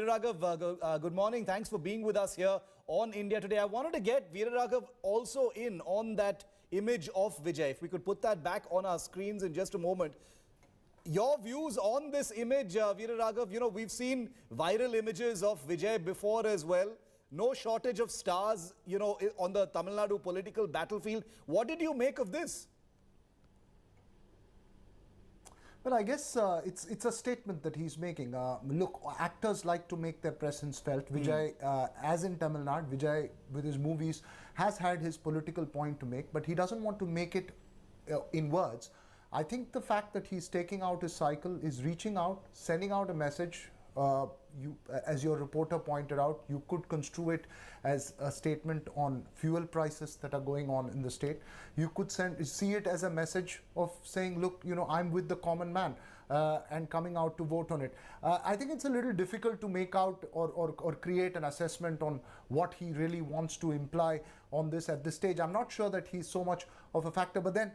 Veeraraghav, good morning. Thanks for being with us here on India Today. I wanted to get Veeraraghav also in on that image of Vijay. If we could put that back on our screens in just a moment. Your views on this image, Veeraraghav, you know, we've seen viral images of Vijay before as well. No shortage of stars, you know, on the Tamil Nadu political battlefield. What did you make of this? Well, I guess it's a statement that he's making. Look, actors like to make their presence felt. Vijay, as in Tamil Nadu, Vijay with his movies has had his political point to make, but he doesn't want to make it in words. I think the fact that he's taking out his cycle is reaching out, sending out a message. As your reporter pointed out, you could construe it as a statement on fuel prices that are going on in the state. You could see it as a message of saying, look, you know, I'm with the common man and coming out to vote on it. I think it's a little difficult to make out or create an assessment on what he really wants to imply on this at this stage. I'm not sure that he's so much of a factor, but then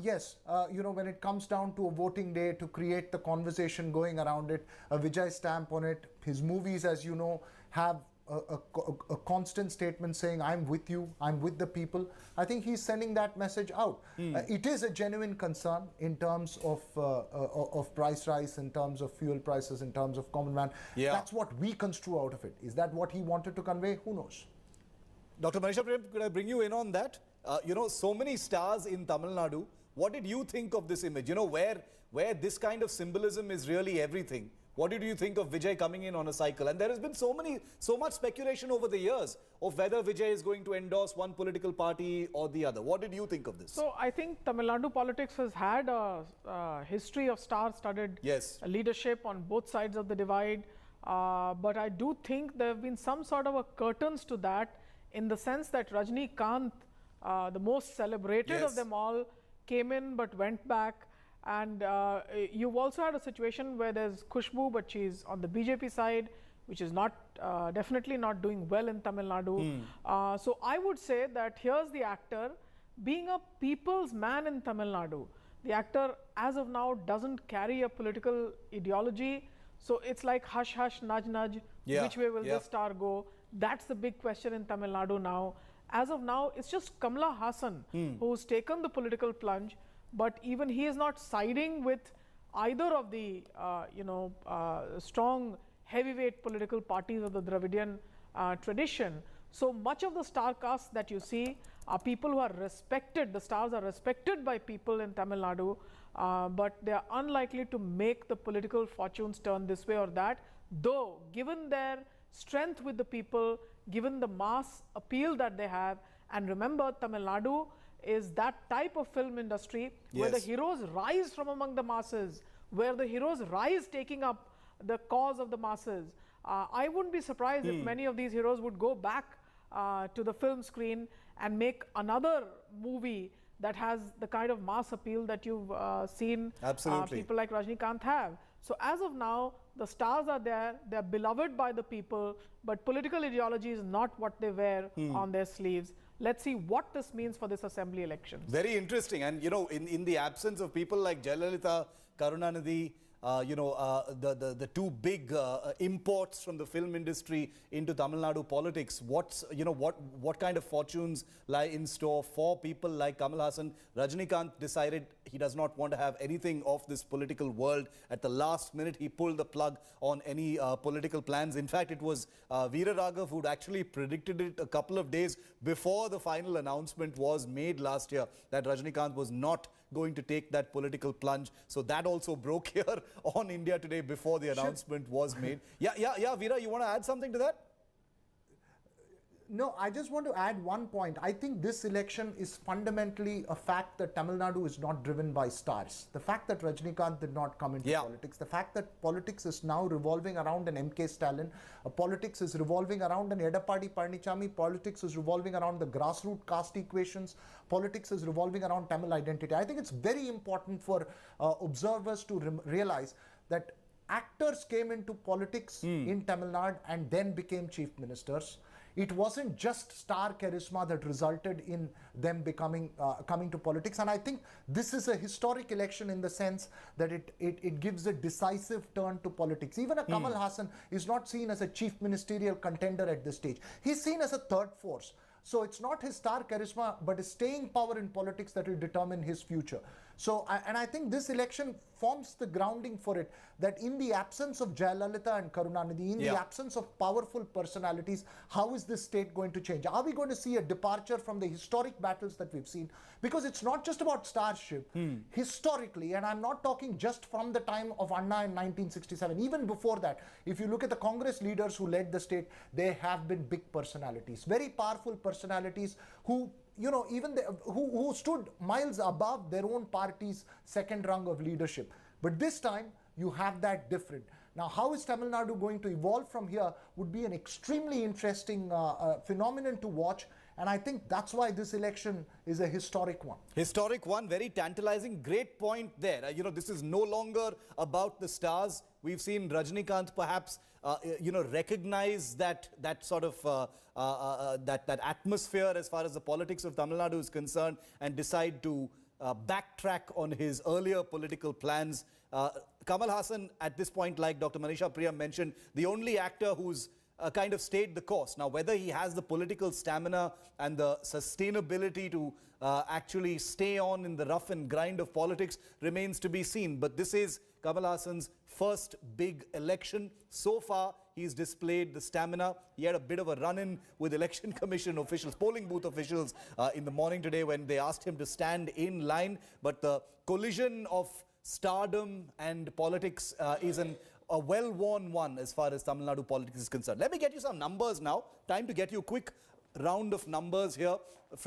yes, you know, when it comes down to a voting day, to create the conversation going around it, a Vijay stamp on it, his movies, as you know, have a constant statement saying, I'm with you, I'm with the people. I think he's sending that message out. It is a genuine concern in terms of price rise, in terms of fuel prices, in terms of common man. Yeah. That's what we construe out of it. Is that what he wanted to convey? Who knows? Dr. Manisha Priyam, could I bring you in on that? You know, so many stars in Tamil Nadu. What did you think of this image? You know, where this kind of symbolism is really everything. What did you think of Vijay coming in on a cycle? And there has been so much speculation over the years of whether Vijay is going to endorse one political party or the other. What did you think of this? So I think Tamil Nadu politics has had a history of star-studded leadership on both sides of the divide. But I do think there have been some sort of a curtains to that, in the sense that Rajinikanth, the most celebrated of them all, came in but went back. And you've also had a situation where there's Khushbu, but she's on the BJP side, which is not definitely not doing well in Tamil Nadu. So I would say that here's the actor being a people's man in Tamil Nadu. The actor, as of now, doesn't carry a political ideology. So it's like hush hush, nudge nudge, which way will this star go? That's the big question in Tamil Nadu now. As of now, it's just Kamala Hassan who's taken the political plunge, but even he is not siding with either of the strong heavyweight political parties of the Dravidian tradition. So much of the star cast that you see are people who are respected. The stars are respected by people in Tamil Nadu, but they are unlikely to make the political fortunes turn this way or that, though given their strength with the people, given the mass appeal that they have. And remember, Tamil Nadu is that type of film industry where the heroes rise from among the masses, where the heroes rise taking up the cause of the masses. I wouldn't be surprised if many of these heroes would go back to the film screen and make another movie that has the kind of mass appeal that you've seen people like Rajinikanth have. So as of now, the stars are there, they're beloved by the people, but political ideology is not what they wear on their sleeves. Let's see what this means for this assembly election. Very interesting. And, you know, in the absence of people like Jayalalitha, Karunanidhi, the two big imports from the film industry into Tamil Nadu politics, what kind of fortunes lie in store for people like Kamal Hassan? Rajinikanth decided he does not want to have anything of this political world. At the last minute, he pulled the plug on any political plans. In fact, it was Veeraraghav who'd actually predicted it a couple of days before the final announcement was made last year, that Rajinikanth was not going to take that political plunge. So that also broke here on India Today before the announcement was made. Yeah, Veera, you want to add something to that? No, I just want to add one point. I think this election is fundamentally a fact that Tamil Nadu is not driven by stars. The fact that Rajinikanth did not come into politics, the fact that politics is now revolving around an MK Stalin, politics is revolving around an Edappadi Palanichami, politics is revolving around the grassroots caste equations, politics is revolving around Tamil identity. I think it's very important for observers to realize that actors came into politics in Tamil Nadu and then became chief ministers. It wasn't just star charisma that resulted in them coming to politics. And I think this is a historic election in the sense that it gives a decisive turn to politics. Even a Kamal Hassan is not seen as a chief ministerial contender at this stage. He's seen as a third force. So it's not his star charisma, but his staying power in politics that will determine his future. So, and I think this election forms the grounding for it, that in the absence of Jayalalitha and Karunanidhi, in the absence of powerful personalities, how is this state going to change? Are we going to see a departure from the historic battles that we've seen? Because it's not just about starship. Historically, and I'm not talking just from the time of Anna in 1967, even before that, if you look at the Congress leaders who led the state, they have been big personalities, very powerful personalities who, you know, even who stood miles above their own party's second rung of leadership. But this time, you have that different. Now, how is Tamil Nadu going to evolve from here would be an extremely interesting phenomenon to watch. And I think that's why this election is a historic one. Historic one, very tantalizing. Great point there. You know, this is no longer about the stars. We've seen Rajnikant perhaps, you know, recognize that sort of that atmosphere as far as the politics of Tamil Nadu is concerned, and decide to backtrack on his earlier political plans. Kamal Hassan, at this point, like Dr. Manisha Priyam mentioned, the only actor who's kind of stayed the course. Now, whether he has the political stamina and the sustainability to actually stay on in the rough and grind of politics remains to be seen. But this is Kamal Hassan's first big election. So far, he's displayed the stamina. He had a bit of a run-in with election commission officials, polling booth officials in the morning today when they asked him to stand in line. But the collision of stardom and politics is a well-worn one as far as Tamil Nadu politics is concerned. Let me get you some numbers now. Time to get you a quick round of numbers here from